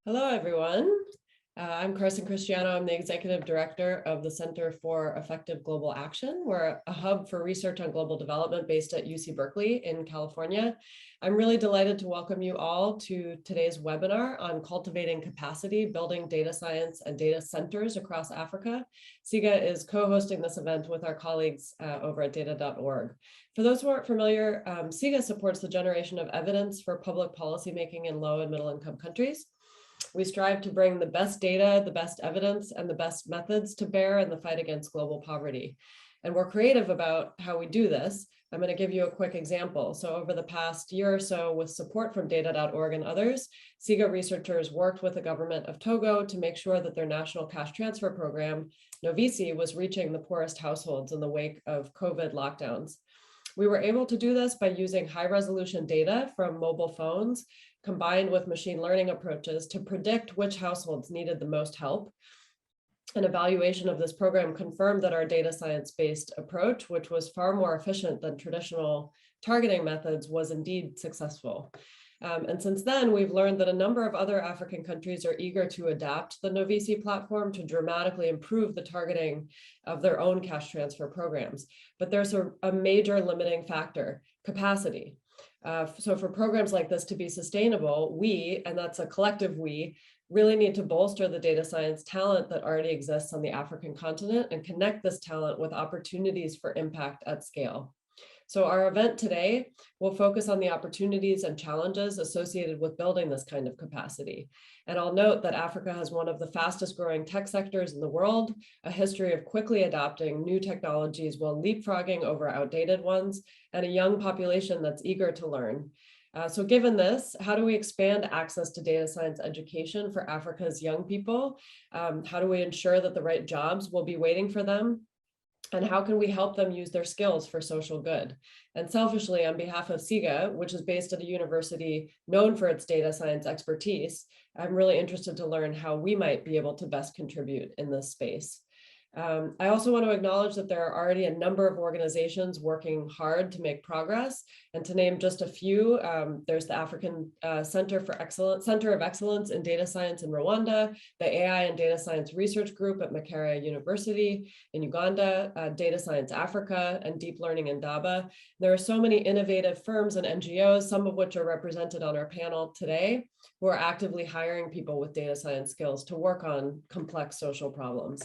Hello, everyone. I'm Carson Cristiano. I'm the Executive Director of the Center for Effective Global Action. We're a hub for research on global development based at UC Berkeley in California. I'm really delighted to welcome you all to today's webinar on cultivating capacity, building data science and data centers across Africa. CEGA is co-hosting this event with our colleagues over at data.org. For those who aren't familiar, CEGA supports the generation of evidence for public policymaking in low and middle income countries. We strive to bring the best data, the best evidence, and the best methods to bear in the fight against global poverty. And we're creative about how we do this. I'm going to give you a quick example. So over the past year or so, with support from data.org and others, CEGA researchers worked with the government of Togo to make sure that their national cash transfer program, Novisi, was reaching the poorest households in the wake of COVID lockdowns. We were able to do this by using high-resolution data from mobile phones combined with machine learning approaches to predict which households needed the most help. An evaluation of this program confirmed that our data science-based approach, which was far more efficient than traditional targeting methods, was indeed successful. And since then, we've learned that a number of other African countries are eager to adapt the Novisi platform to dramatically improve the targeting of their own cash transfer programs. But there's a major limiting factor: capacity. So for programs like this to be sustainable, we, and that's a collective we, really need to bolster the data science talent that already exists on the African continent and connect this talent with opportunities for impact at scale. So our event today will focus on the opportunities and challenges associated with building this kind of capacity. And I'll note that Africa has one of the fastest growing tech sectors in the world, a history of quickly adopting new technologies while leapfrogging over outdated ones, and a young population that's eager to learn. So given this, how do we expand access to data science education for Africa's young people? How do we ensure that the right jobs will be waiting for them? And how can we help them use their skills for social good? And selfishly, on behalf of CEGA, which is based at a university known for its data science expertise, I'm really interested to learn how we might be able to best contribute in this space. I also want to acknowledge that there are already a number of organizations working hard to make progress. And to name just a few, there's the African Center of Excellence in Data Science in Rwanda, the AI and Data Science Research Group at Makerere University in Uganda, Data Science Africa, and Deep Learning in Daba. There are so many innovative firms and NGOs, some of which are represented on our panel today, who are actively hiring people with data science skills to work on complex social problems.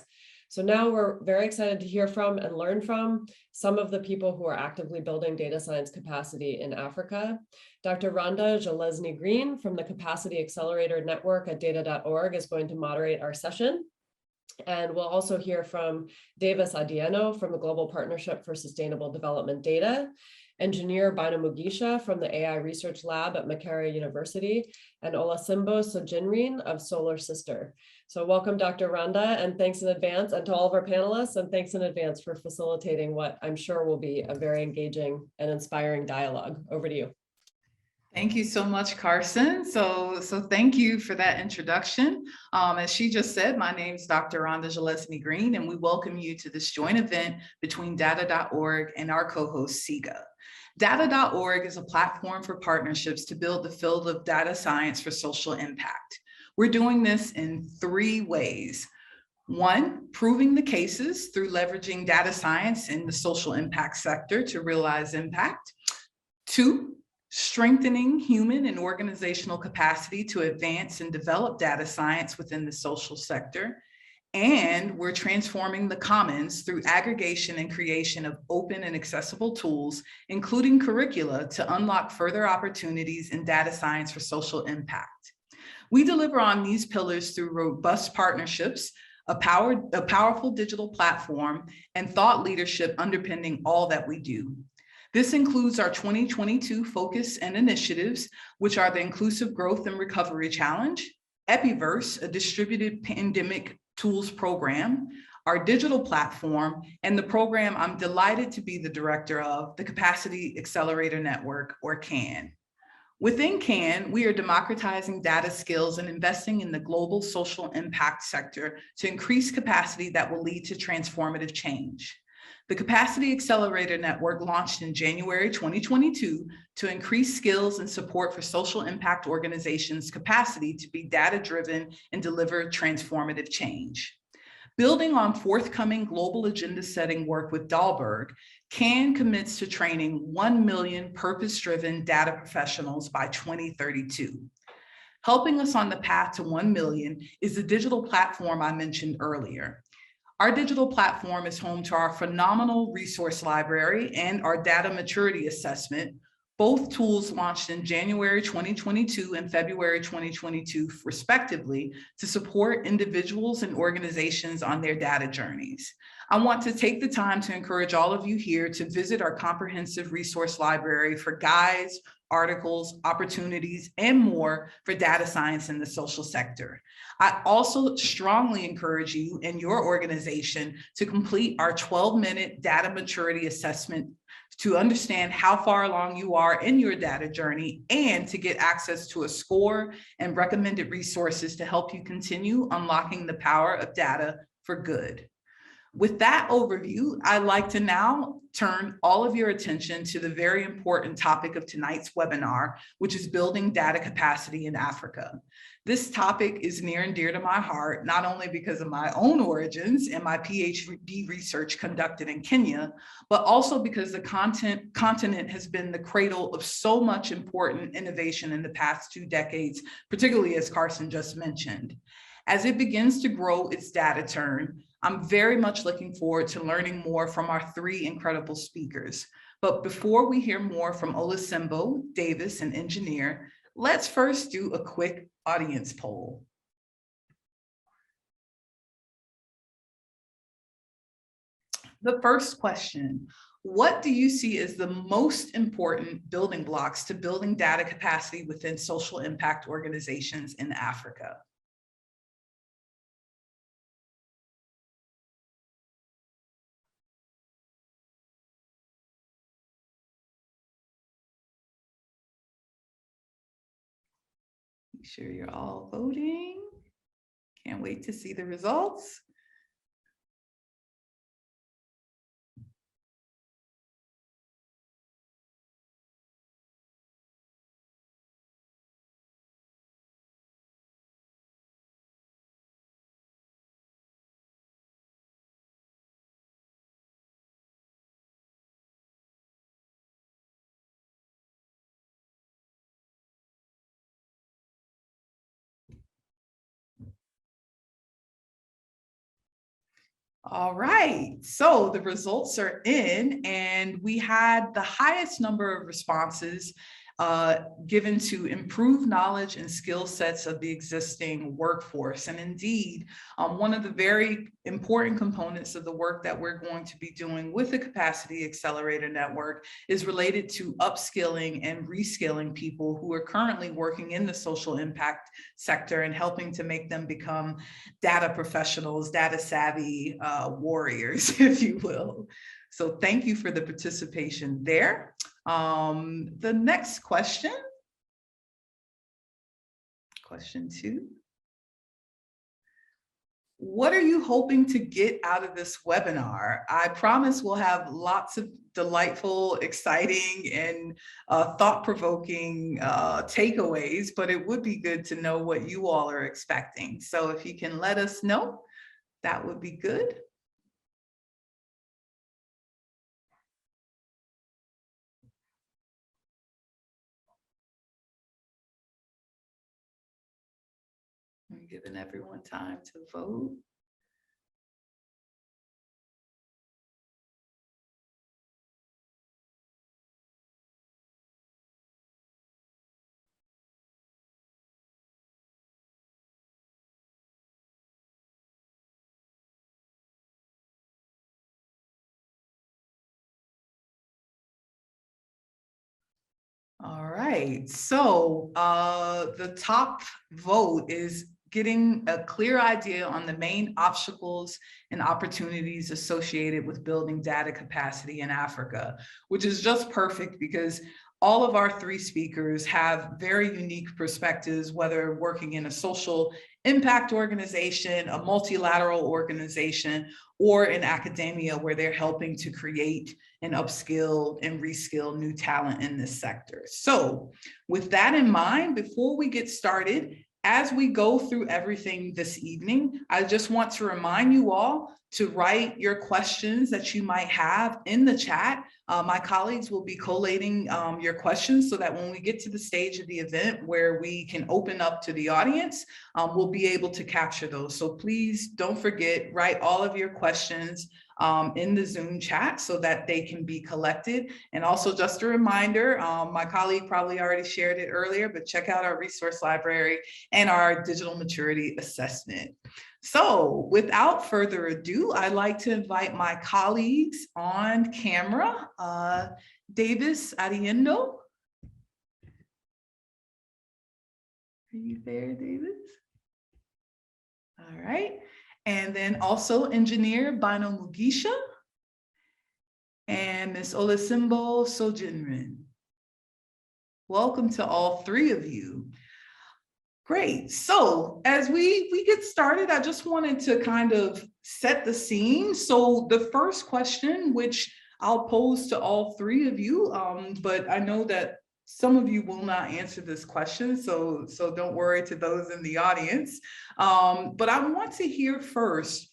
So now we're very excited to hear from and learn from some of the people who are actively building data science capacity in Africa. Dr. Rhonda Jalesny Green from the Capacity Accelerator Network at data.org is going to moderate our session. And we'll also hear from Davis Adieno from the Global Partnership for Sustainable Development Data, engineer Banu Mugisha from the AI Research Lab at Makerere University, and Olasimbo Sojinrin of Solar Sister. So welcome, Dr. Rhonda, and thanks in advance, and to all of our panelists, and thanks in advance for facilitating what I'm sure will be a very engaging and inspiring dialogue. Over to you. Thank you so much, Carson. So thank you for that introduction. As she just said, my name is Dr. Rhonda Jalesny Green, and we welcome you to this joint event between data.org and our co-host CEGA. Data.org is a platform for partnerships to build the field of data science for social impact. We're doing this in 3 ways. 1, proving the cases through leveraging data science in the social impact sector to realize impact. 2, strengthening human and organizational capacity to advance and develop data science within the social sector. And we're transforming the commons through aggregation and creation of open and accessible tools, including curricula, to unlock further opportunities in data science for social impact. We deliver on these pillars through robust partnerships, a powerful digital platform, and thought leadership underpinning all that we do. This includes our 2022 focus and initiatives, which are the Inclusive Growth and Recovery Challenge, Epiverse, a distributed pandemic tools program, our digital platform, and the program I'm delighted to be the director of, the Capacity Accelerator Network, or CAN. Within CAN, we are democratizing data skills and investing in the global social impact sector to increase capacity that will lead to transformative change. The Capacity Accelerator Network launched in January 2022 to increase skills and support for social impact organizations' capacity to be data-driven and deliver transformative change. Building on forthcoming global agenda-setting work with Dahlberg, CAN commits to training 1 million purpose-driven data professionals by 2032. Helping us on the path to 1 million is the digital platform I mentioned earlier. Our digital platform is home to our phenomenal resource library and our data maturity assessment, both tools launched in January 2022 and February 2022, respectively, to support individuals and organizations on their data journeys. I want to take the time to encourage all of you here to visit our comprehensive resource library for guides, articles, opportunities, and more for data science in the social sector. I also strongly encourage you and your organization to complete our 12-minute data maturity assessment to understand how far along you are in your data journey and to get access to a score and recommended resources to help you continue unlocking the power of data for good. With that overview, I'd like to now turn all of your attention to the very important topic of tonight's webinar, which is building data capacity in Africa. This topic is near and dear to my heart, not only because of my own origins and my PhD research conducted in Kenya, but also because the continent has been the cradle of so much important innovation in the past 2 decades, particularly as Carson just mentioned. As it begins to grow its data turn, I'm very much looking forward to learning more from our 3 incredible speakers. But before we hear more from Olusembo, Davis, and Engineer, let's first do a quick audience poll. The first question, what do you see as the most important building blocks to building data capacity within social impact organizations in Africa? Make sure you're all voting. Can't wait to see the results. All right, so the results are in, and we had the highest number of responses given to improve knowledge and skill sets of the existing workforce. And indeed, one of the very important components of the work that we're going to be doing with the Capacity Accelerator Network is related to upskilling and reskilling people who are currently working in the social impact sector and helping to make them become data professionals, data savvy warriors, if you will. So thank you for the participation there. The next question, question 2. What are you hoping to get out of this webinar? I promise we'll have lots of delightful, exciting, and thought-provoking takeaways, but it would be good to know what you all are expecting. So if you can let us know, that would be good. I'm giving everyone time to vote. All right, so the top vote is getting a clear idea on the main obstacles and opportunities associated with building data capacity in Africa, which is just perfect because all of our three speakers have very unique perspectives, whether working in a social impact organization, a multilateral organization, or in academia where they're helping to create and upskill and reskill new talent in this sector. So with that in mind, before we get started, as we go through everything this evening, I just want to remind you all to write your questions that you might have in the chat. My colleagues will be collating your questions so that when we get to the stage of the event where we can open up to the audience, we'll be able to capture those. So please don't forget, write all of your questions in the Zoom chat so that they can be collected. And also just a reminder, my colleague probably already shared it earlier, but check out our resource library and our digital maturity assessment. So without further ado, I'd like to invite my colleagues on camera. Davis Ariendo. Are you there, Davis? All right. And then also engineer Bino Mugisha and Ms. Olusimbo Sojinrin. Welcome to all three of you. Great. So as we get started, I just wanted to kind of set the scene. So the first question, which I'll pose to all three of you, but I know that some of you will not answer this question, so don't worry to those in the audience. But I want to hear first,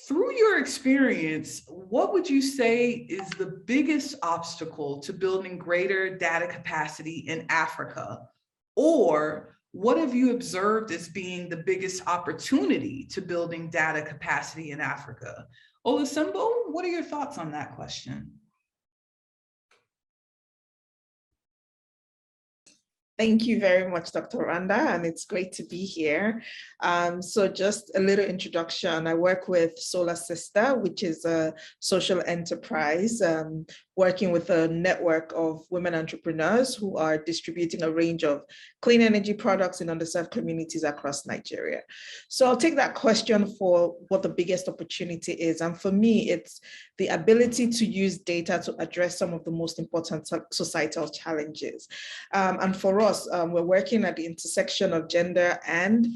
through your experience, what would you say is the biggest obstacle to building greater data capacity in Africa? Or what have you observed as being the biggest opportunity to building data capacity in Africa? Olusimbo, what are your thoughts on that question? Thank you very much, Dr. Randa, and it's great to be here. So just a little introduction. I work with Solar Sister, which is a social enterprise working with a network of women entrepreneurs who are distributing a range of clean energy products in underserved communities across Nigeria. So I'll take that question for what the biggest opportunity is. And for me, it's the ability to use data to address some of the most important societal challenges. And for us, we're working at the intersection of gender and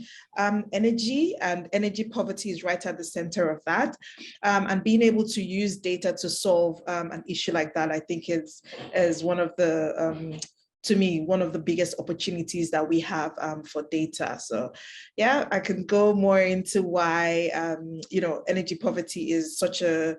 energy, and energy poverty is right at the center of that. And being able to use data to solve an issue like that, I think is one of the, to me, one of the biggest opportunities that we have for data. So yeah, I can go more into why, you know, energy poverty is such a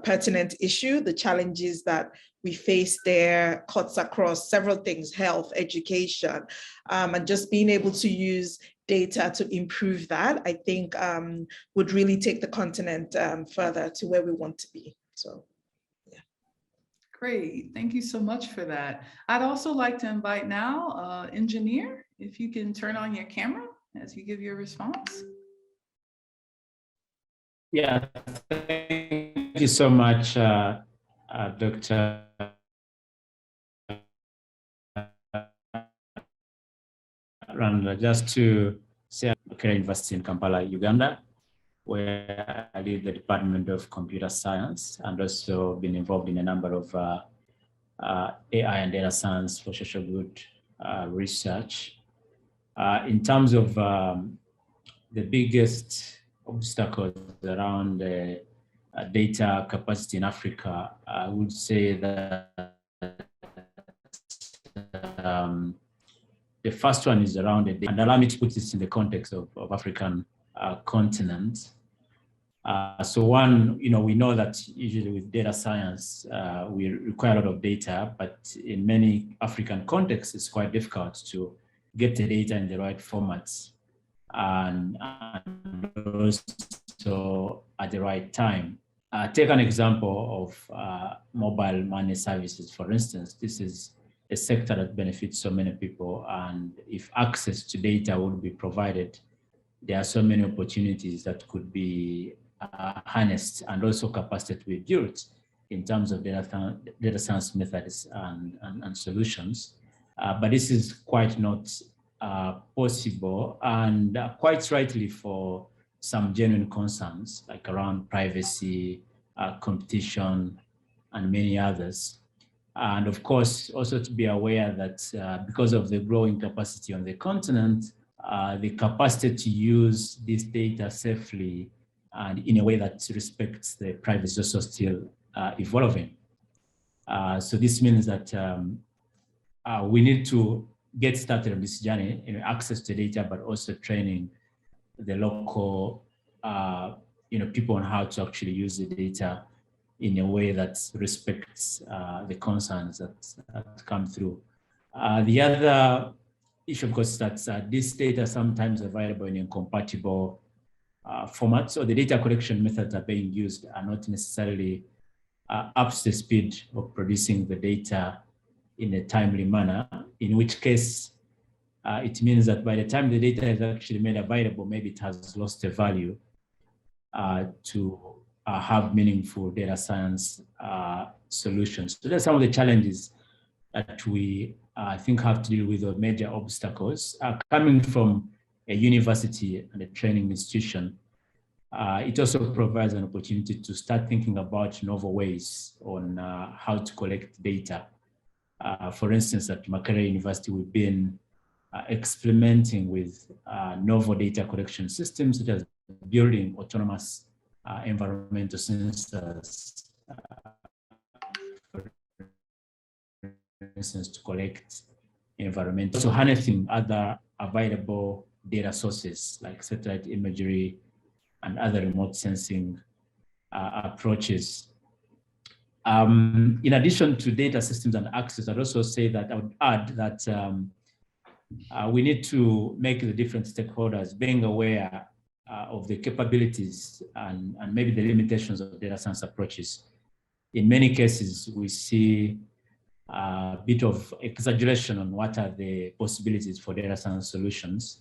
pertinent issue. The challenges that we face there cuts across several things: health, education, and just being able to use data to improve that, I think would really take the continent further to where we want to be. So, yeah. Great, thank you so much for that. I'd also like to invite now engineer, if you can turn on your camera as you give your response. Yeah, thank you so much, Dr. Randa. Just to say, I'm University in Kampala, Uganda, where I lead the Department of Computer Science and also been involved in a number of AI and data science for social good research. In terms of the biggest obstacles around data capacity in Africa, I would say that the first one is around the data, and allow me to put this in the context of African continent. So one, you know, we know that usually with data science, we require a lot of data, but in many African contexts, it's quite difficult to get the data in the right formats and also at the right time. Take an example of mobile money services, for instance. This is a sector that benefits so many people, and if access to data would be provided, there are so many opportunities that could be harnessed and also capacity to be built in terms of data science methods and solutions. But this is quite not possible, and quite rightly for some genuine concerns like around privacy, competition, and many others. And of course, also to be aware that because of the growing capacity on the continent, the capacity to use this data safely and in a way that respects the privacy is also still evolving. So this means that we need to get started on this journey, access to data, but also training the local people on how to actually use the data in a way that respects the concerns that come through. The other issue, of course, is that this data sometimes available in incompatible formats. So the data collection methods that are being used are not necessarily up to the speed of producing the data in a timely manner, in which case it means that by the time the data is actually made available, maybe it has lost a value to have meaningful data science solutions. So that's some of the challenges that we I think have to deal with, or major obstacles. Coming from a university and a training institution, it also provides an opportunity to start thinking about novel ways on how to collect data. For instance, at Makerere University, we've been experimenting with novel data collection systems, such as building autonomous environmental sensors, for instance, to collect environmental, so harnessing other available data sources like satellite imagery and other remote sensing approaches. In addition to data systems and access, I'd also say that I would add that we need to make the different stakeholders being aware of the capabilities and maybe the limitations of data science approaches. In many cases, we see a bit of exaggeration on what are the possibilities for data science solutions,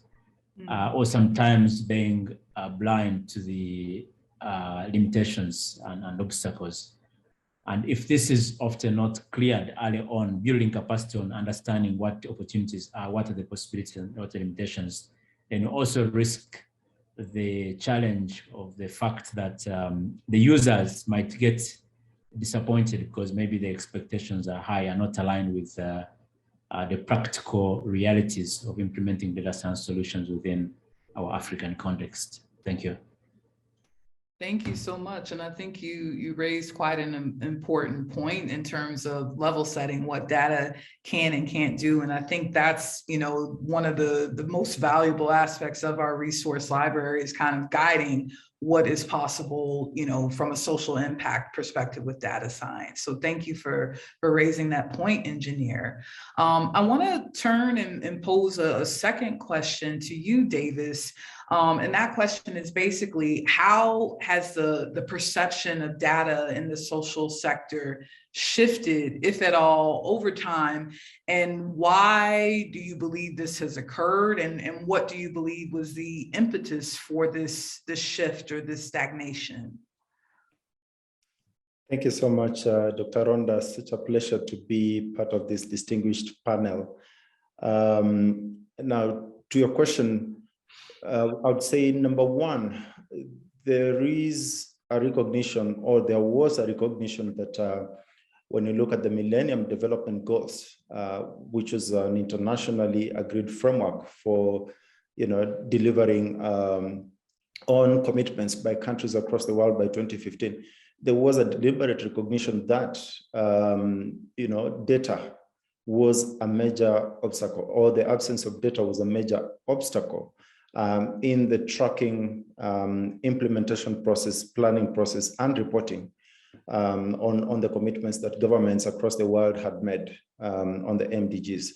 or sometimes being blind to the limitations and obstacles. And if this is often not cleared early on, building capacity on understanding what opportunities are, what are the possibilities and what are the limitations, then you also risk the challenge of the fact that the users might get disappointed because maybe the expectations are high and not aligned with the practical realities of implementing data science solutions within our African context. Thank you. Thank you so much. And I think you raised quite an important point in terms of level setting what data can and can't do. And I think that's, one of the most valuable aspects of our resource library is kind of guiding what is possible, from a social impact perspective with data science. So thank you for raising that point, engineer. I want to turn and pose a second question to you, Davis. And that question is basically, how has the perception of data in the social sector shifted, if at all, over time? And why do you believe this has occurred? And what do you believe was the impetus for this shift or this stagnation? Thank you so much, Dr. Ronda. Such a pleasure to be part of this distinguished panel. Now, to your question, I would say, number one, there is a recognition, or there was a recognition that when you look at the Millennium Development Goals, which is an internationally agreed framework for, delivering on commitments by countries across the world by 2015, there was a deliberate recognition that, data was a major obstacle, or the absence of data was a major obstacle in the tracking, implementation process, planning process, and reporting on the commitments that governments across the world had made on the MDGs.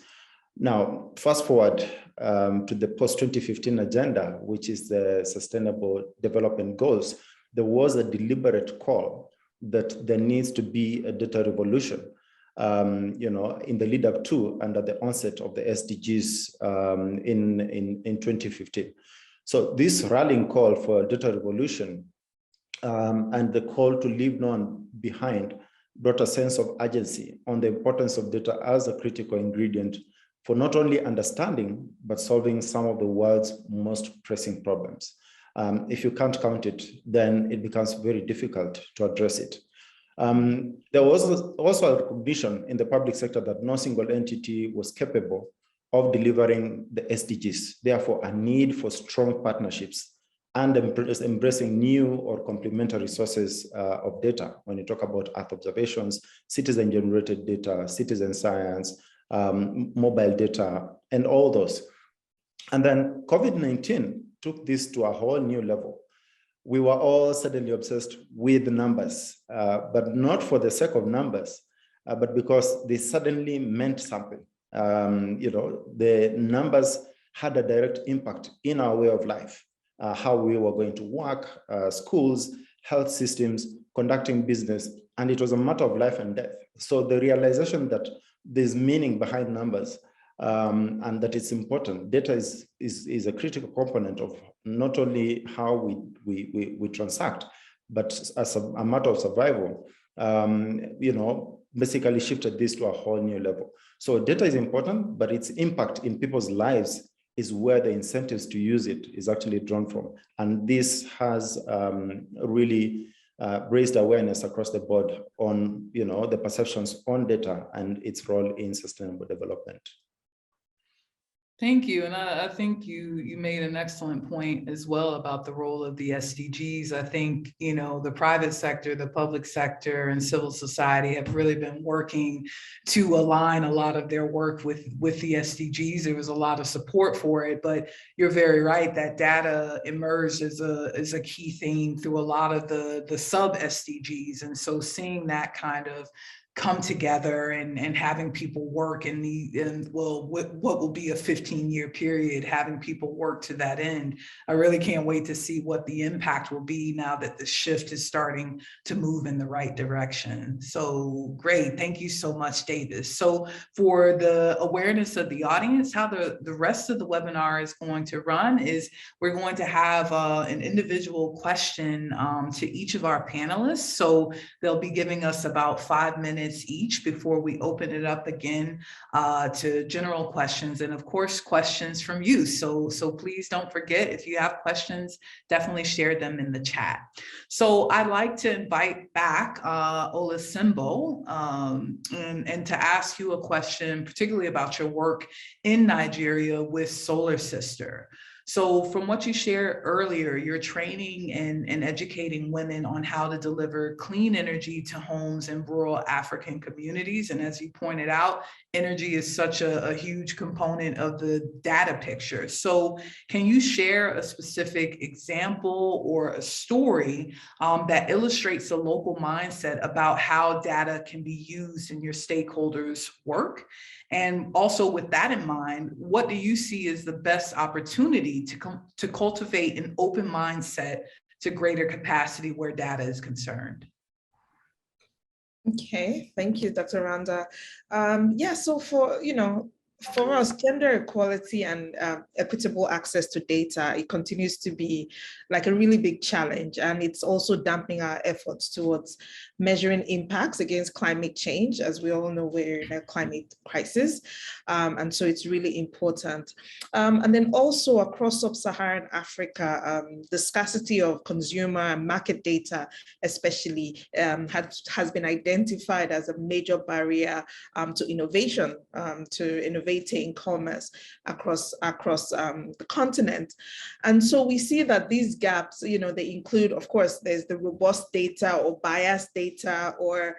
Now, fast forward to the post-2015 agenda, which is the Sustainable Development Goals, there was a deliberate call that there needs to be a data revolution, in the lead up to and at the onset of the SDGs in 2015. So this rallying call for data revolution and the call to leave no one behind brought a sense of urgency on the importance of data as a critical ingredient for not only understanding, but solving some of the world's most pressing problems. If you can't count it, then it becomes very difficult to address it. There was also a recognition in the public sector that no single entity was capable of delivering the SDGs, therefore a need for strong partnerships and embracing new or complementary sources of data. When you talk about Earth observations, citizen-generated data, citizen science, mobile data, and all those. And then COVID-19 took this to a whole new level. We were all suddenly obsessed with numbers, but not for the sake of numbers, but because they suddenly meant something. The numbers had a direct impact in our way of life, how we were going to work, schools, health systems, conducting business, and it was a matter of life and death. So the realization that there's meaning behind numbers and that it's important. Data is a critical component of not only how we transact, but as a matter of survival, basically shifted this to a whole new level. So data is important, but its impact in people's lives is where the incentives to use it is actually drawn from. And this has really raised awareness across the board on the perceptions on data and its role in sustainable development. Thank you. And I think you made an excellent point as well about the role of the SDGs. I think, the private sector, the public sector, and civil society have really been working to align a lot of their work with the SDGs. There was a lot of support for it, but you're very right that data emerged as a key theme through a lot of the sub SDGs. And so seeing that kind of come together and having people work what will be a 15-year period, having people work to that end. I really can't wait to see what the impact will be now that the shift is starting to move in the right direction. So great, thank you so much, Davis. So for the awareness of the audience, how the rest of the webinar is going to run is we're going to have an individual question to each of our panelists. So they'll be giving us about 5 minutes each before we open it up again to general questions, and of course questions from you. So please don't forget, if you have questions, definitely share them in the chat. So I'd like to invite back Olusimbo and to ask you a question, particularly about your work in Nigeria with Solar Sister. So from what you shared earlier, you're training and educating women on how to deliver clean energy to homes in rural African communities. And as you pointed out, energy is such a huge component of the data picture. So can you share a specific example or a story that illustrates a local mindset about how data can be used in your stakeholders' work? And also with that in mind, what do you see as the best opportunity to cultivate an open mindset to greater capacity where data is concerned? Okay, thank you, Dr. Randa. So for us, gender equality and equitable access to data, it continues to be like a really big challenge, and it's also dampening our efforts towards measuring impacts against climate change. As we all know, we're in a climate crisis, and so it's really important. And then also across sub-Saharan Africa, the scarcity of consumer and market data especially has been identified as a major barrier to innovation, to innovating commerce across the continent. And so we see that these gaps, they include, of course, there's the robust data or biased data or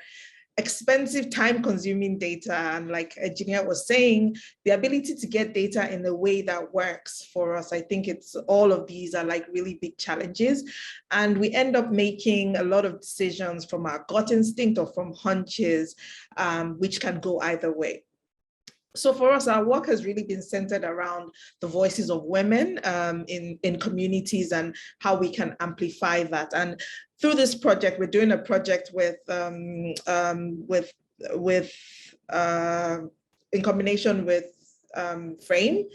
expensive, time-consuming data. And like Engineer was saying, the ability to get data in a way that works for us, I think it's all of these are like really big challenges. And we end up making a lot of decisions from our gut instinct or from hunches, which can go either way. So for us, our work has really been centered around the voices of women in communities and how we can amplify that. And through this project, we're doing a project in combination with Frame,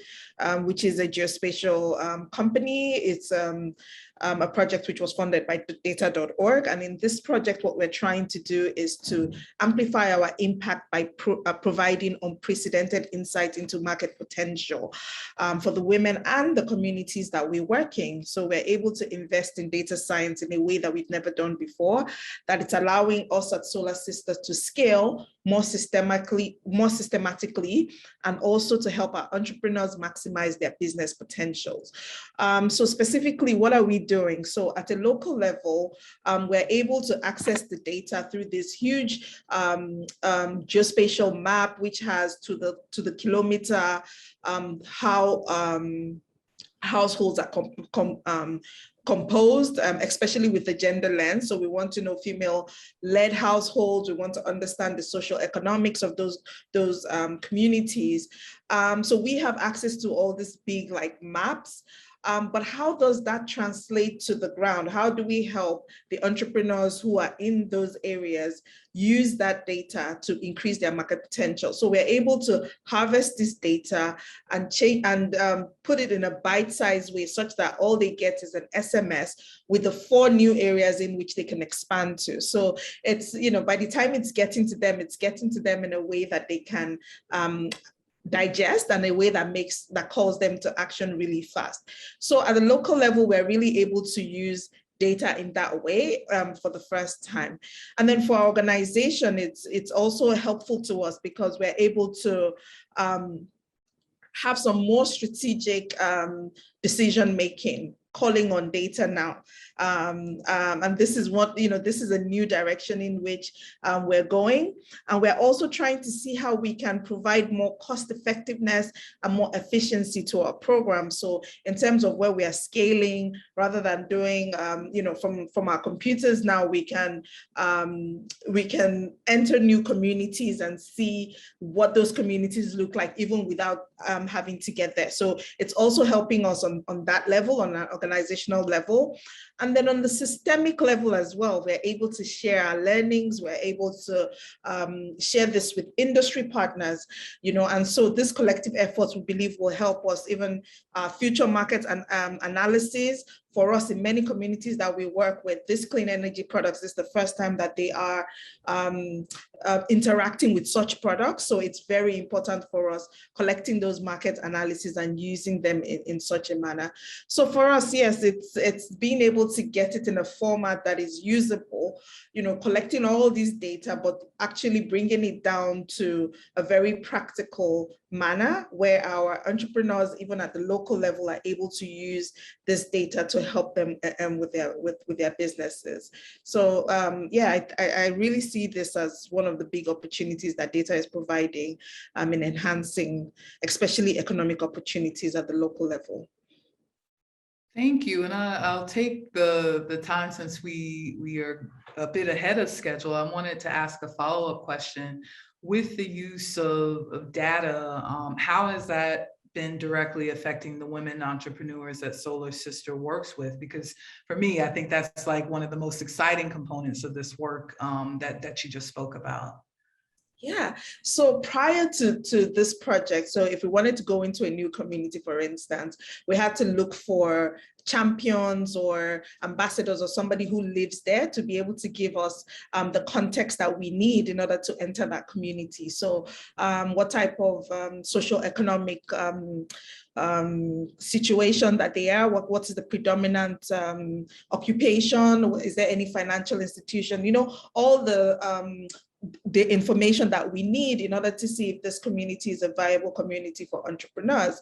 which is a geospatial company. It's a project which was funded by data.org. And in this project, what we're trying to do is to amplify our impact by providing unprecedented insight into market potential for the women and the communities that we work in. So we're able to invest in data science in a way that we've never done before, that it's allowing us at Solar Sisters to scale more systematically, and also to help our entrepreneurs maximize their business potentials. So specifically, what are we doing? So at a local level, we're able to access the data through this huge geospatial map, which has to the kilometer how households are composed, especially with the gender lens. So we want to know female-led households. We want to understand the social economics of those communities. So we have access to all these big maps. But how does that translate to the ground? How do we help the entrepreneurs who are in those areas use that data to increase their market potential? So we're able to harvest this data and put it in a bite-sized way such that all they get is an SMS with the 4 new areas in which they can expand to. So it's, by the time it's getting to them in a way that they can digest, and a way that calls them to action really fast. So at the local level, we're really able to use data in that way for the first time. And then for our organization, it's also helpful to us because we're able to have some more strategic decision making, calling on data now. And this is this is a new direction in which we're going. And we're also trying to see how we can provide more cost effectiveness and more efficiency to our program. So in terms of where we are scaling, rather than doing, from our computers now, we can enter new communities and see what those communities look like, even without having to get there. So it's also helping us on that level, on an organizational level. And then on the systemic level as well, we're able to share our learnings, we're able to share this with industry partners, and so this collective efforts we believe will help us even future market and analysis. For us, in many communities that we work with, this clean energy products is the first time that they are interacting with such products. So it's very important for us collecting those market analyses and using them in such a manner. So for us, yes, it's being able to get it in a format that is usable, collecting all these data, but actually bringing it down to a very practical manner where our entrepreneurs, even at the local level, are able to use this data to help them with their businesses. So I really see this as one of the big opportunities that data is providing in enhancing, especially economic opportunities at the local level. Thank you. And I'll take the time, since we are a bit ahead of schedule. I wanted to ask a follow-up question. With the use of data, how has that been directly affecting the women entrepreneurs that Solar Sister works with? Because for me, I think that's like one of the most exciting components of this work that you just spoke about. Yeah, so prior to this project, so if we wanted to go into a new community, for instance, we had to look for champions or ambassadors or somebody who lives there to be able to give us the context that we need in order to enter that community. So what type of social economic situation that they are, what is the predominant occupation, is there any financial institution, all the information that we need in order to see if this community is a viable community for entrepreneurs.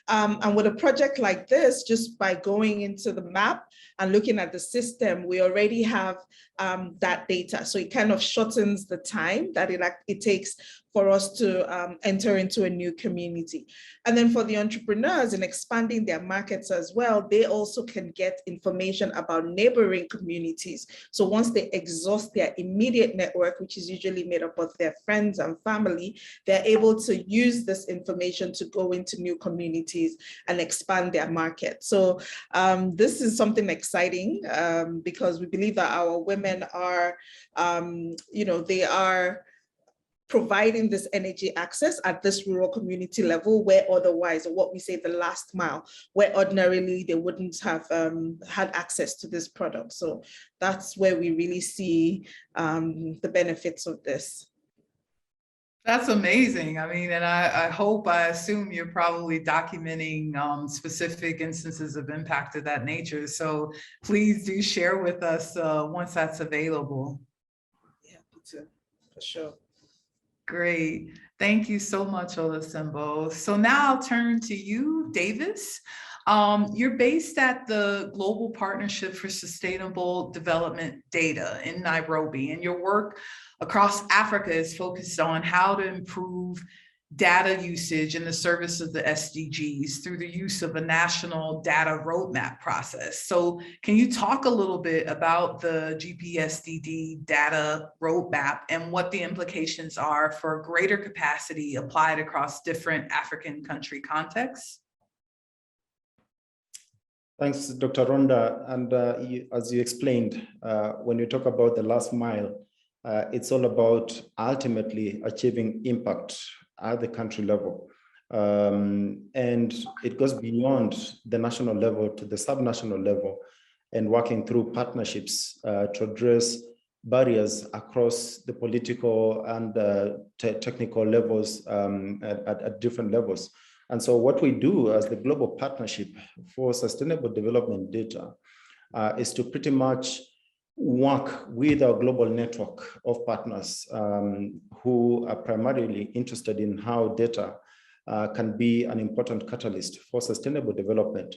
And with a project like this, just by going into the map and looking at the system, we already have that data. So it kind of shortens the time that it takes for us to enter into a new community. And then for the entrepreneurs in expanding their markets as well, they also can get information about neighboring communities. So once they exhaust their immediate network, which is usually made up of their friends and family, they're able to use this information to go into new communities and expand their market. So this is something exciting because we believe that our women are, they are providing this energy access at this rural community level, where otherwise, or what we say the last mile, where ordinarily they wouldn't have had access to this product. So that's where we really see the benefits of this. That's amazing. I mean, and I assume you're probably documenting specific instances of impact of that nature. So please do share with us once that's available. Yeah, for sure. Great. Thank you so much, Olasimbo. So now I'll turn to you, Davis. You're based at the Global Partnership for Sustainable Development Data in Nairobi, and your work across Africa is focused on how to improve data usage in the service of the SDGs through the use of a national data roadmap process. So can you talk a little bit about the GPSDD data roadmap and what the implications are for greater capacity applied across different African country contexts? Thanks, Dr. Rhonda. And as you explained, when you talk about the last mile, it's all about ultimately achieving impact at the country level. And it goes beyond the national level to the subnational level and working through partnerships to address barriers across the political and technical levels at different levels. And so what we do as the Global Partnership for Sustainable Development Data is to pretty much work with our global network of partners who are primarily interested in how data can be an important catalyst for sustainable development.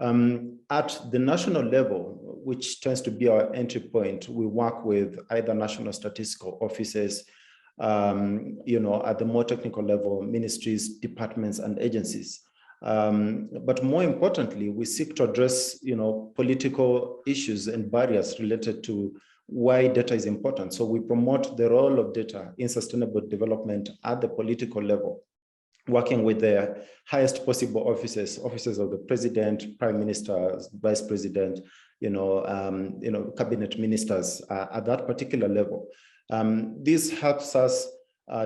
At the national level, which tends to be our entry point, we work with either national statistical offices, at the more technical level, ministries, departments, and agencies. But more importantly, we seek to address, political issues and barriers related to why data is important. So we promote the role of data in sustainable development at the political level, working with the highest possible offices of the president, prime minister, vice president, cabinet ministers at that particular level. This helps us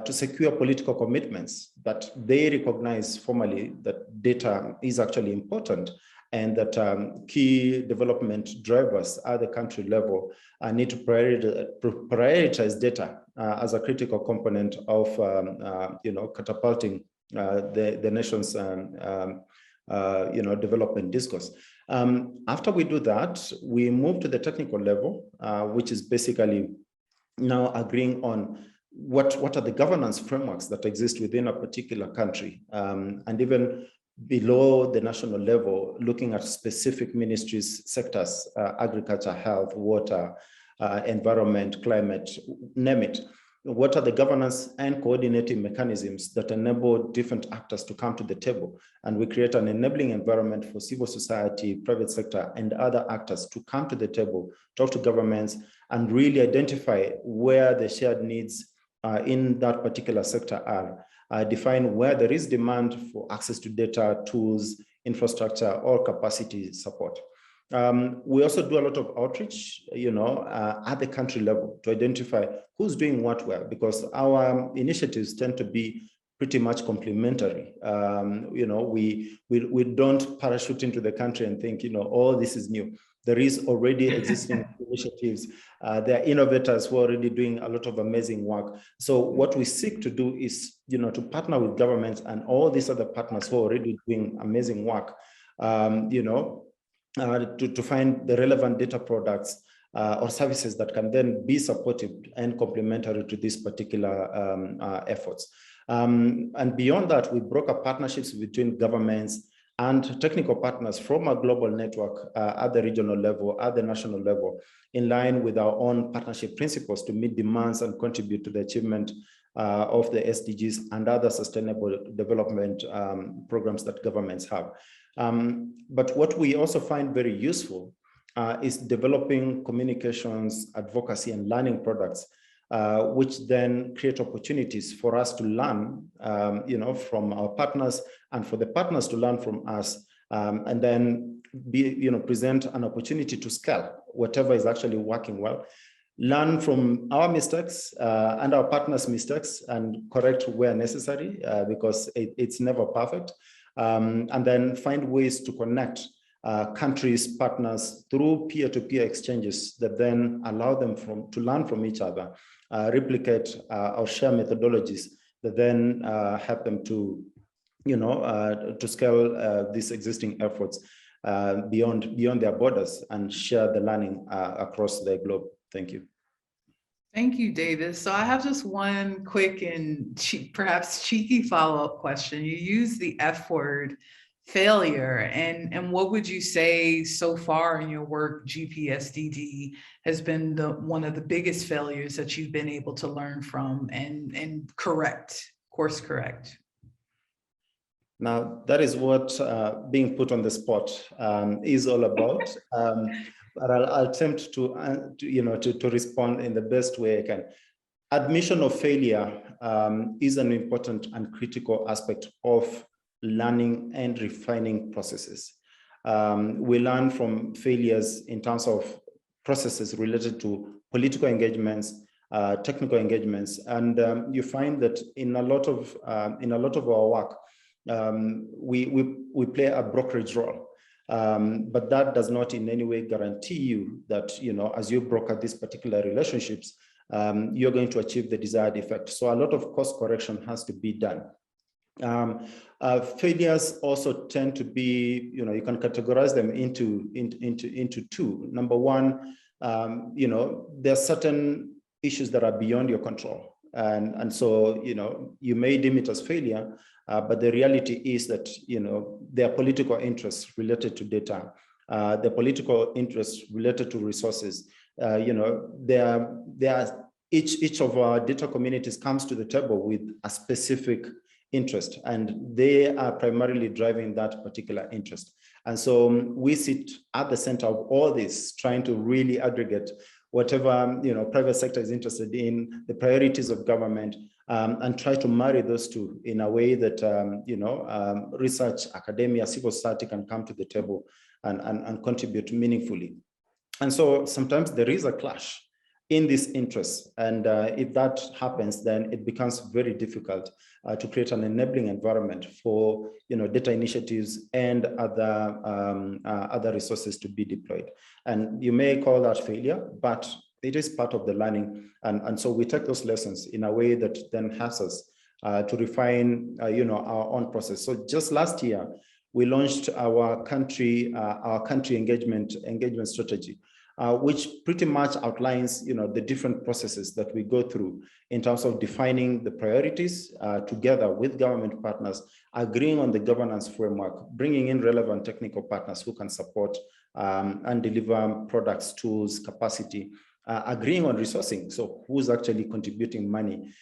to secure political commitments that they recognize formally that data is actually important and that key development drivers at the country level need to prioritize data as a critical component of catapulting the nation's development discourse. After we do that, we move to the technical level, which is basically now agreeing on what are the governance frameworks that exist within a particular country, and even below the national level, looking at specific ministries, sectors, agriculture, health, water, environment, climate, name it. What are the governance and coordinating mechanisms that enable different actors to come to the table? And we create an enabling environment for civil society, private sector, and other actors to come to the table, talk to governments, and really identify where the shared needs in that particular sector are, define where there is demand for access to data, tools, infrastructure, or capacity support. We also do a lot of outreach, at the country level to identify who's doing what where, because our initiatives tend to be pretty much complementary. We don't parachute into the country and think, oh, this is new. There is already existing initiatives. There are innovators who are already doing a lot of amazing work. So what we seek to do is, to partner with governments and all these other partners who are already doing amazing work, to find the relevant data products or services that can then be supportive and complementary to these particular efforts. And beyond that, we broker partnerships between governments and technical partners from a global network at the regional level, at the national level, in line with our own partnership principles to meet demands and contribute to the achievement of the SDGs and other sustainable development programs that governments have. But what we also find very useful is developing communications, advocacy, and learning products, which then create opportunities for us to learn, from our partners, and for the partners to learn from us, and then present an opportunity to scale whatever is actually working well. learn from our mistakes and our partners' mistakes and correct where necessary because it's never perfect. And then find ways to connect countries, partners through peer-to-peer exchanges that then allow them to learn from each other, replicate or share methodologies that then help them to, to scale these existing efforts beyond their borders and share the learning across the globe. Thank you. Thank you, Davis. So I have just one quick and perhaps cheeky follow-up question. You use the F word, failure, and what would you say so far in your work, GPSDD, has been one of the biggest failures that you've been able to learn from and course correct? Now, that is what being put on the spot is all about. But I'll attempt to respond in the best way I can. Admission of failure is an important and critical aspect of learning and refining processes. We learn from failures in terms of processes related to political engagements, technical engagements, and you find that in a lot of our work, we play a brokerage role. But that does not in any way guarantee you that, as you broker these particular relationships, you're going to achieve the desired effect. So a lot of course correction has to be done. Failures also tend to be, you can categorize them into two. Number one, there are certain issues that are beyond your control. And so, you may deem it as failure, but the reality is that, there are political interests related to data, the political interests related to resources. Each of our data communities comes to the table with a specific interest, and they are primarily driving that particular interest. And so we sit at the center of all this, trying to really aggregate whatever private sector is interested in, the priorities of government, and try to marry those two in a way that research, academia, civil society can come to the table and contribute meaningfully. And so sometimes there is a clash in this interest, and if that happens, then it becomes very difficult to create an enabling environment for data initiatives and other resources to be deployed. And you may call that failure, but it is part of the learning, and so we take those lessons in a way that then helps us to refine our own process. So just last year, we launched our country engagement strategy, which pretty much outlines the different processes that we go through in terms of defining the priorities together with government partners, agreeing on the governance framework, bringing in relevant technical partners who can support and deliver products, tools, capacity, agreeing on resourcing. So who's actually contributing money?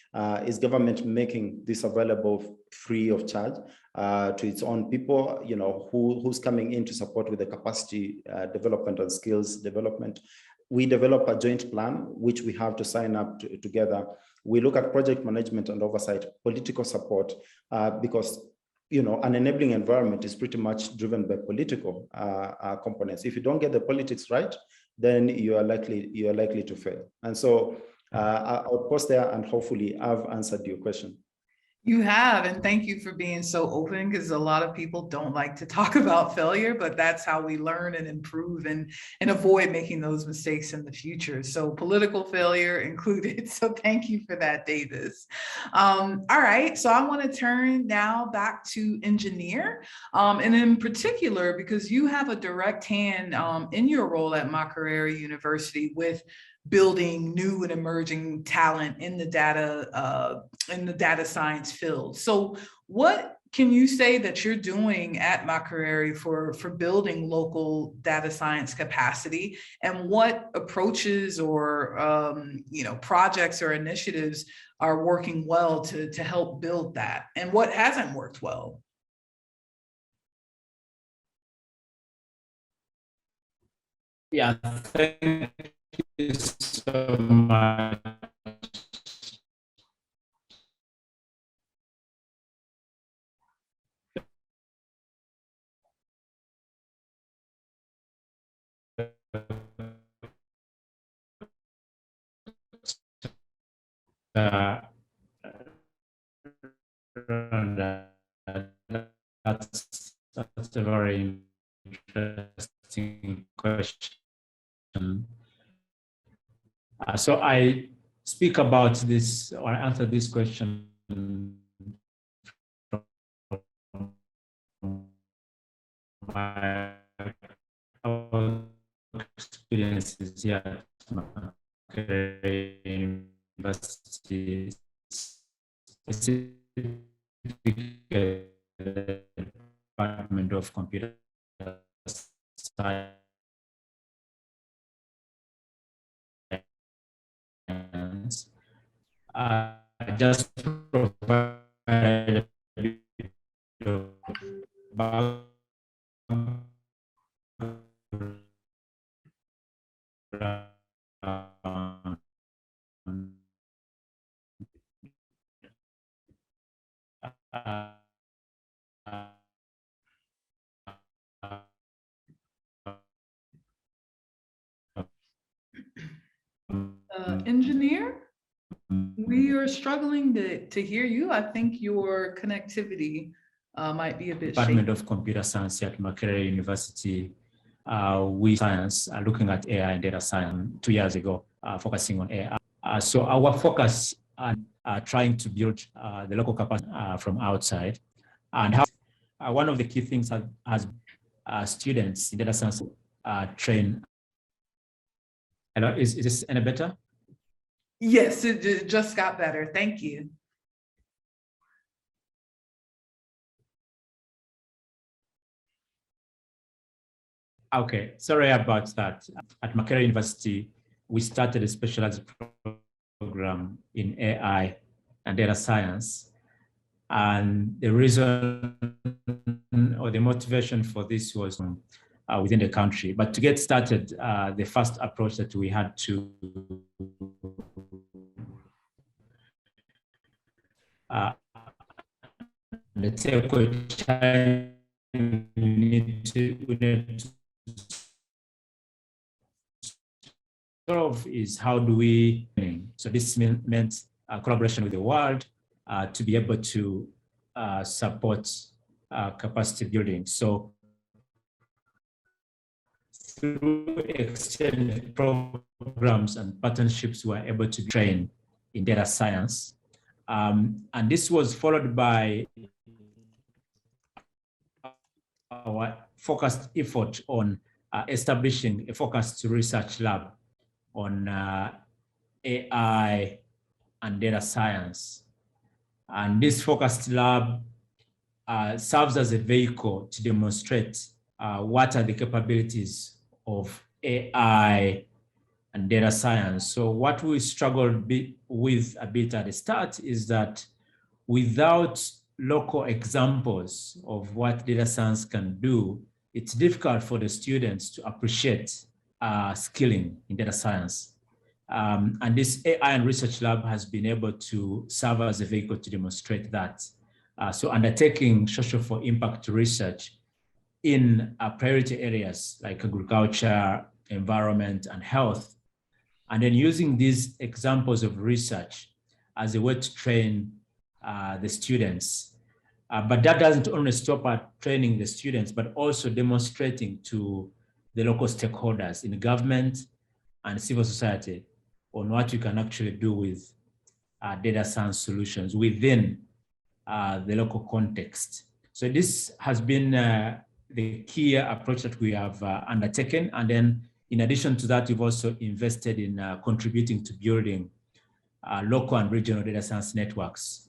Is government making this available free of charge to its own people? Who's coming in to support with the capacity development and skills development? We develop a joint plan, which we have to sign up together. We look at project management and oversight, political support, because an enabling environment is pretty much driven by political components. If you don't get the politics right, then you are likely to fail. And so I'll pause there, and hopefully I've answered your question. You have, and thank you for being so open, because a lot of people don't like to talk about failure, but that's how we learn and improve and avoid making those mistakes in the future. So political failure included. So thank you for that, Davis. All right, so I want to turn now back to engineer, and in particular, because you have a direct hand in your role at Makerere University with building new and emerging talent in the data science field. So what can you say that you're doing at Makerere for building local data science capacity, and what approaches or projects or initiatives are working well to help build that, and what hasn't worked well? Yeah, thank you so much. that's a very interesting question. So I speak about this, or answer this question from my experiences here at Makerere University, specifically the Department of Computer Science. Just provide a bit of background Engineer, we are struggling to hear you. I think your connectivity might be a bit Department shaky. of Computer Science at Makerere University. We science looking at AI and data science 2 years ago, focusing on AI. So our focus on trying to build the local capacity from outside, and how one of the key things has students in data science train. Hello, is this any better? Yes, it just got better. Thank you. Okay, sorry about that. At Makerere University, we started a specialized program in AI and data science. And the reason or the motivation for this was within the country. But to get started, the first approach that we had to let's say we need to solve is how do we, so this meant collaboration with the world to be able to support capacity building. So through exchange programs and partnerships, we were able to train in data science. And this was followed by our focused effort on establishing a focused research lab on AI and data science. And this focused lab serves as a vehicle to demonstrate what are the capabilities of AI and data science. So what we struggled with a bit at the start is that without local examples of what data science can do, it's difficult for the students to appreciate skilling in data science. And this AI and Research Lab has been able to serve as a vehicle to demonstrate that. So undertaking social for impact research in priority areas like agriculture, environment, and health, and then using these examples of research as a way to train the students. But that doesn't only stop at training the students, but also demonstrating to the local stakeholders in government and civil society on what you can actually do with data science solutions within the local context. So this has been the key approach that we have undertaken. And then in addition to that, we've also invested in contributing to building local and regional data science networks,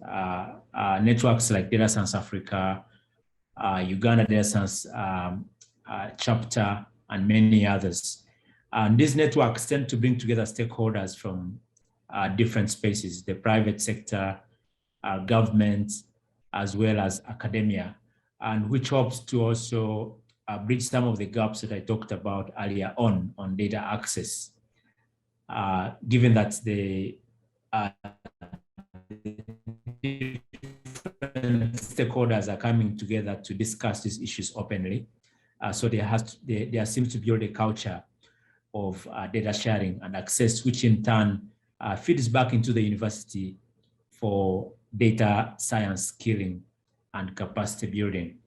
networks like Data Science Africa, Uganda Data Science chapter, and many others. And these networks tend to bring together stakeholders from different spaces, the private sector, government, as well as academia, and which helps to also bridge some of the gaps that I talked about earlier on data access, given that the different stakeholders are coming together to discuss these issues openly. So there seems to be a culture of data sharing and access, which in turn feeds back into the university for data science skilling and capacity building.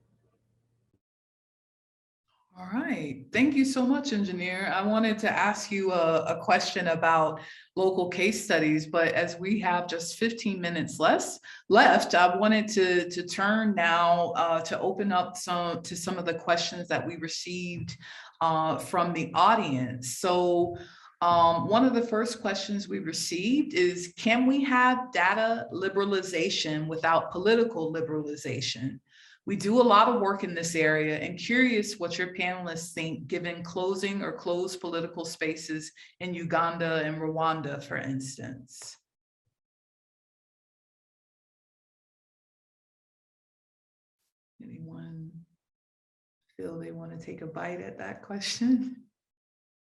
All right, thank you so much, engineer. I wanted to ask you a question about local case studies, but as we have just 15 minutes left, I wanted to turn now to open up some of the questions that we received from the audience. So one of the first questions we received is, can we have data liberalization without political liberalization? We do a lot of work in this area, and curious what your panelists think, given closing or closed political spaces in Uganda and Rwanda, for instance. Anyone feel they want to take a bite at that question?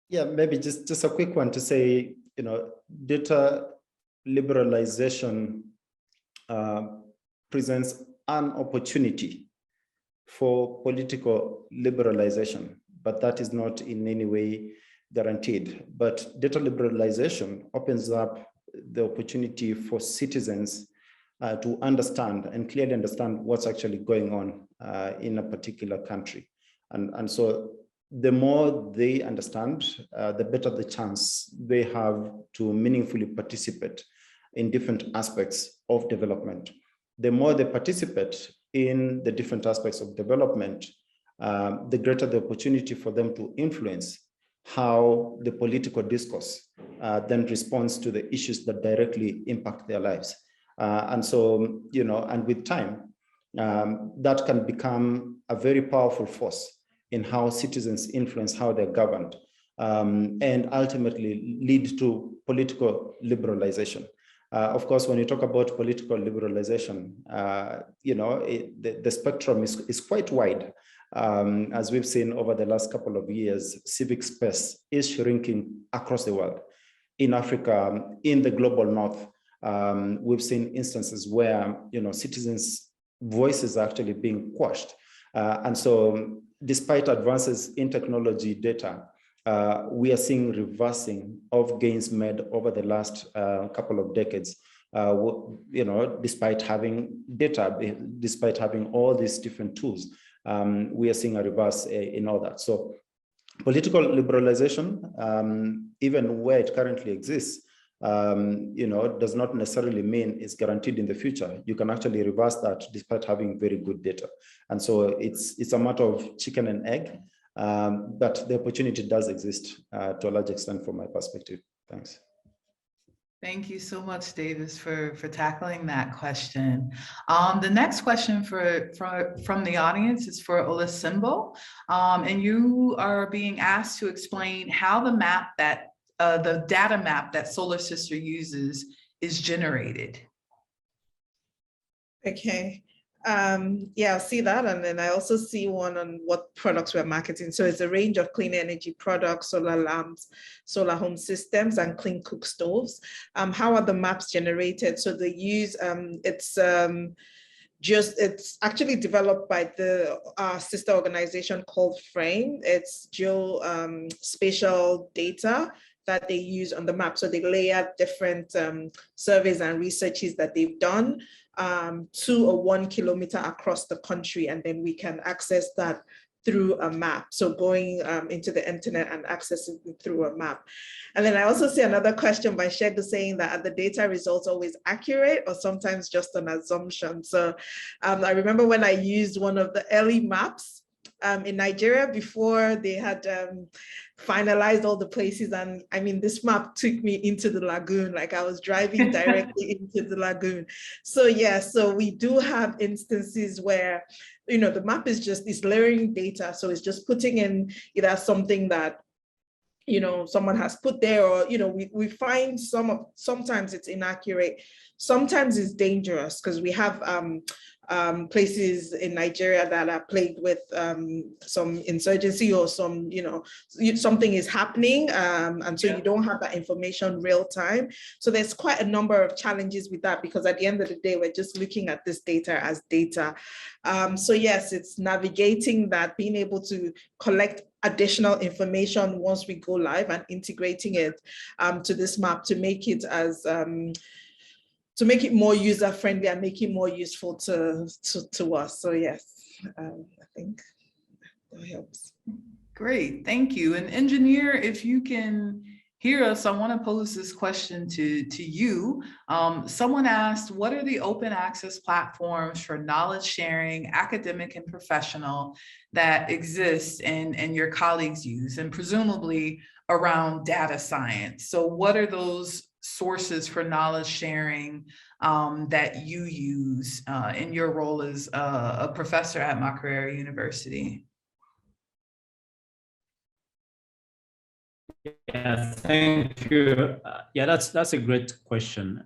Yeah, maybe just a quick one to say, data liberalization presents an opportunity for political liberalization, but that is not in any way guaranteed. But data liberalization opens up the opportunity for citizens to understand and clearly understand what's actually going on in a particular country. And so the more they understand, the better the chance they have to meaningfully participate in different aspects of development. The more they participate in the different aspects of development, the greater the opportunity for them to influence how the political discourse then responds to the issues that directly impact their lives. And so, and with time, that can become a very powerful force in how citizens influence how they're governed, and ultimately lead to political liberalization. Of course, when you talk about political liberalization, the spectrum is quite wide. As we've seen over the last couple of years, civic space is shrinking across the world. In Africa, in the global north, we've seen instances where citizens' voices are actually being quashed. And so despite advances in technology data, we are seeing reversing of gains made over the last couple of decades, despite having data, despite having all these different tools, we are seeing a reverse in all that. So political liberalization, even where it currently exists, does not necessarily mean it's guaranteed in the future. You can actually reverse that despite having very good data. And so it's a matter of chicken and egg. But the opportunity does exist to a large extent from my perspective. Thanks. Thank you so much, Davis, for tackling that question. The next question from the audience is for Olusimbo, and you are being asked to explain how the data map that Solar Sister uses is generated. Okay. Yeah, I'll see that. And then I also see one on what products we're marketing. So it's a range of clean energy products, solar lamps, solar home systems, and clean cook stoves. How are the maps generated? So they use, it's actually developed by the sister organization called Frame. It's geospatial data that they use on the map. So they layer different surveys and researches that they've done to a 1 kilometer across the country, and then we can access that through a map. So going into the internet and accessing it through a map. And then I also see another question by Shegu saying that are the data results always accurate or sometimes just an assumption? So I remember when I used one of the early maps in Nigeria before they had finalized all the places. And I mean, this map took me into the lagoon, like I was driving directly into the lagoon. So yeah, so we do have instances where, the map is layering data. So it's just putting in either something that, someone has put there, or, we find sometimes it's inaccurate. Sometimes it's dangerous because we have places in Nigeria that are plagued with some insurgency or some, something is happening. And so you don't have that information real time. So there's quite a number of challenges with that, because at the end of the day, we're just looking at this data as data. So yes, it's navigating that, being able to collect additional information once we go live and integrating it to this map to make it as to make it more user friendly and make it more useful to us. So yes, I think that helps. Great, thank you. And engineer, if you can hear us, I want to pose this question to you. Someone asked, what are the open access platforms for knowledge sharing, academic and professional, that exist and your colleagues use, and presumably around data science? So what are those sources for knowledge sharing that you use in your role as a professor at Makerere University? Yeah, thank you. Yeah, that's a great question.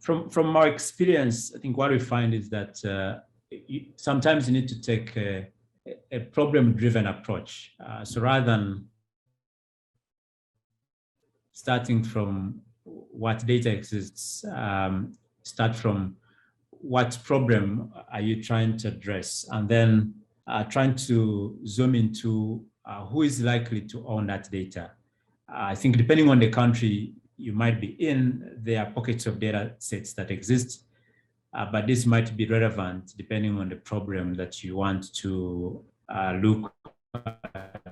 From our experience, I think what we find is that sometimes you need to take a problem-driven approach. So rather than starting from what data exists, start from what problem are you trying to address, and then trying to zoom into who is likely to own that data. I think depending on the country you might be in, there are pockets of data sets that exist, but this might be relevant depending on the problem that you want to look at.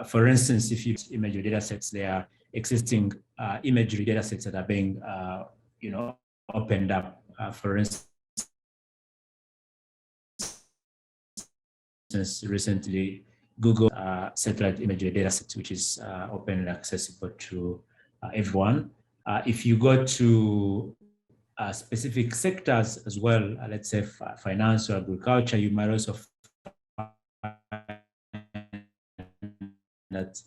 For instance, if you use imagery data sets, there are existing imagery data sets that are being opened up. For instance, recently, Google satellite imagery data set, which is open and accessible to everyone. If you go to specific sectors as well, let's say finance or agriculture, you might also find that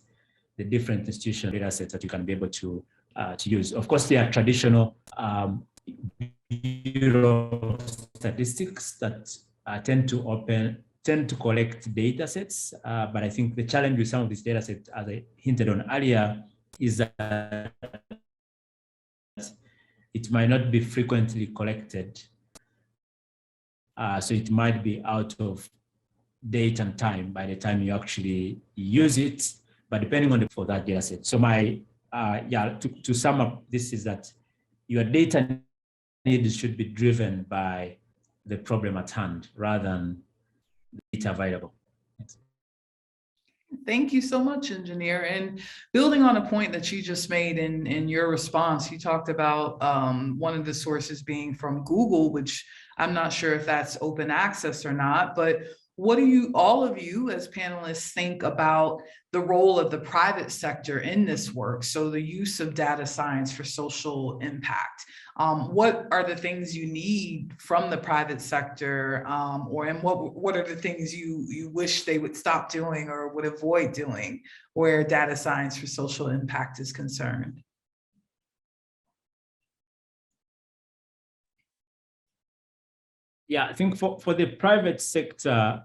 the different institutional data sets that you can be able to use. Of course, there are traditional Bureau statistics that tend to collect data sets, but I think the challenge with some of these data sets, as I hinted on earlier, is that it might not be frequently collected. So it might be out of date and time by the time you actually use it, but depending on for that data set. So to sum up, this is that your data needs should be driven by the problem at hand rather than the data available. Thanks. Thank you so much, engineer. And building on a point that you just made in your response, you talked about one of the sources being from Google, which I'm not sure if that's open access or not, but what do you, all of you as panelists, think about the role of the private sector in this work? So the use of data science for social impact. What are the things you need from the private sector, and what are the things you wish they would stop doing or would avoid doing where data science for social impact is concerned? Yeah, I think for the private sector,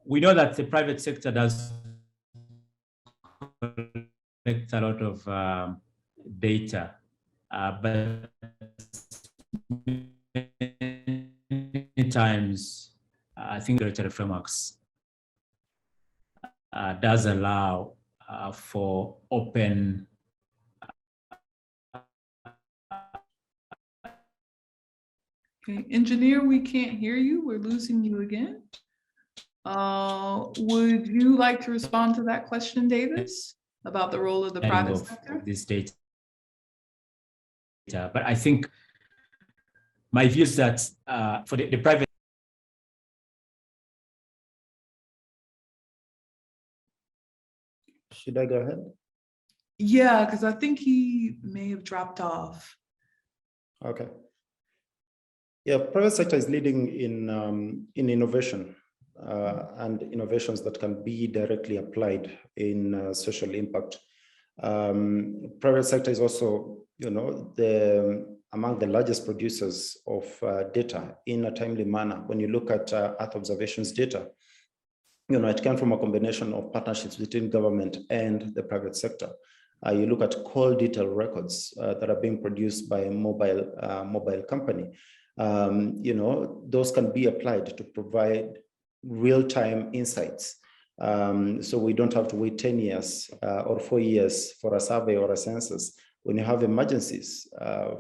we know that the private sector does collect a lot of data, but many times I think regulatory frameworks does allow for open Okay, engineer, we can't hear you. We're losing you again. Would you like to respond to that question, Davis, about the role of the private sector? This data. But I think my view is that for the private. Should I go ahead? Yeah, because I think he may have dropped off. Okay. Yeah, private sector is leading in innovation and innovations that can be directly applied in social impact. Private sector is also, among the largest producers of data in a timely manner. When you look at Earth observations data, it came from a combination of partnerships between government and the private sector. You look at call detail records that are being produced by a mobile company. those can be applied to provide real-time insights. So we don't have to wait 10 years or 4 years for a survey or a census. When you have emergencies,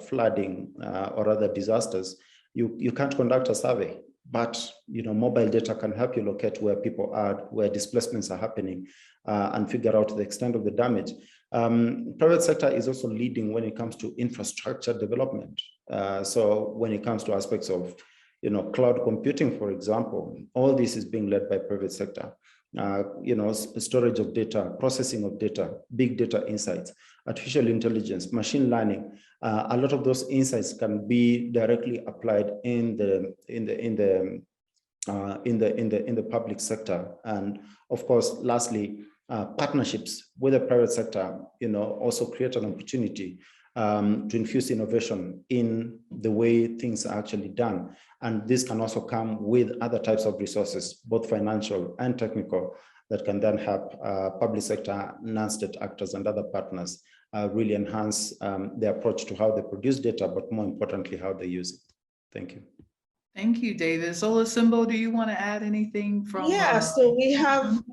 flooding or other disasters, you can't conduct a survey, but mobile data can help you locate where people are, where displacements are happening, and figure out the extent of the damage. Private sector is also leading when it comes to infrastructure development. So when it comes to aspects of cloud computing, for example, all this is being led by private sector. Storage of data, processing of data, big data insights, artificial intelligence, machine learning. A lot of those insights can be directly applied in the public sector. And of course, lastly, partnerships with the private sector, also create an opportunity to infuse innovation in the way things are actually done. And this can also come with other types of resources, both financial and technical, that can then help public sector, non-state actors and other partners really enhance the approach to how they produce data, but more importantly, how they use it. Thank you. Thank you, David. Olasimbo, do you want to add anything from? Yeah, so we have,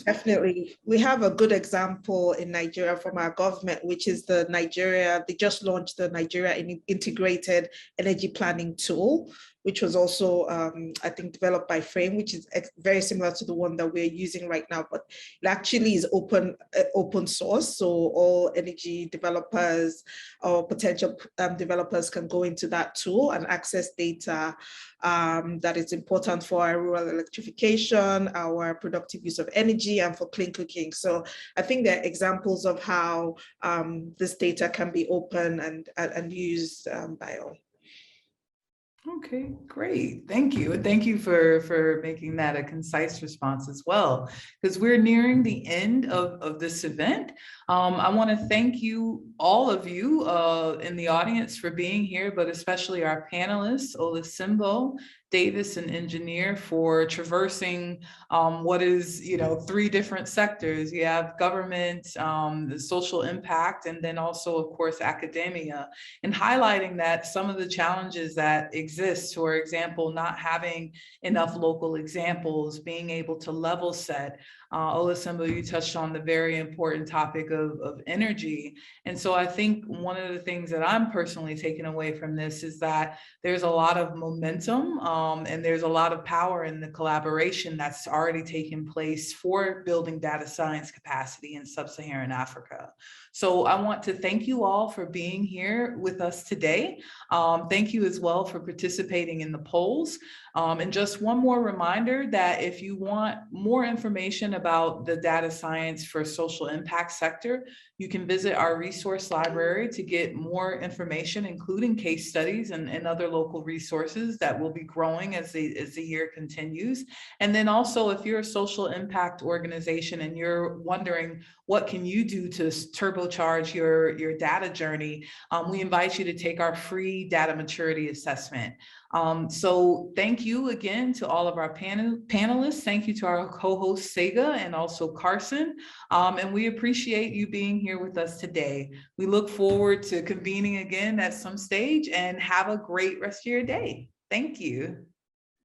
definitely. We have a good example in Nigeria from our government, which is they just launched the Nigeria Integrated Energy Planning Tool, which was also, I think, developed by Frame, which is very similar to the one that we're using right now, but it actually is open source. So all energy developers or potential developers can go into that tool and access data that is important for our rural electrification, our productive use of energy, and for clean cooking. So I think there are examples of how this data can be open and used by all. Okay, great. Thank you. And thank you for making that a concise response as well, because we're nearing the end of this event. I want to thank you, all of you in the audience, for being here, but especially our panelists, Olasimbo, Davis, and Engineer, for traversing what is, 3 different sectors. You have government, the social impact, and then also, of course, academia, and highlighting that some of the challenges that exist, for example, not having enough local examples, being able to level set. Olasimbo, you touched on the very important topic of energy. And so I think one of the things that I'm personally taking away from this is that there's a lot of momentum and there's a lot of power in the collaboration that's already taken place for building data science capacity in sub-Saharan Africa. So I want to thank you all for being here with us today. Thank you as well for participating in the polls. And just one more reminder that if you want more information about the data science for social impact sector, you can visit our resource library to get more information, including case studies and other local resources that will be growing as the year continues. And then also, if you're a social impact organization and you're wondering what can you do to turbocharge your data journey, we invite you to take our free data maturity assessment. So thank you again to all of our panelists. Thank you to our co-host CEGA and also Carson. And we appreciate you being here with us today. We look forward to convening again at some stage, and have a great rest of your day. Thank you.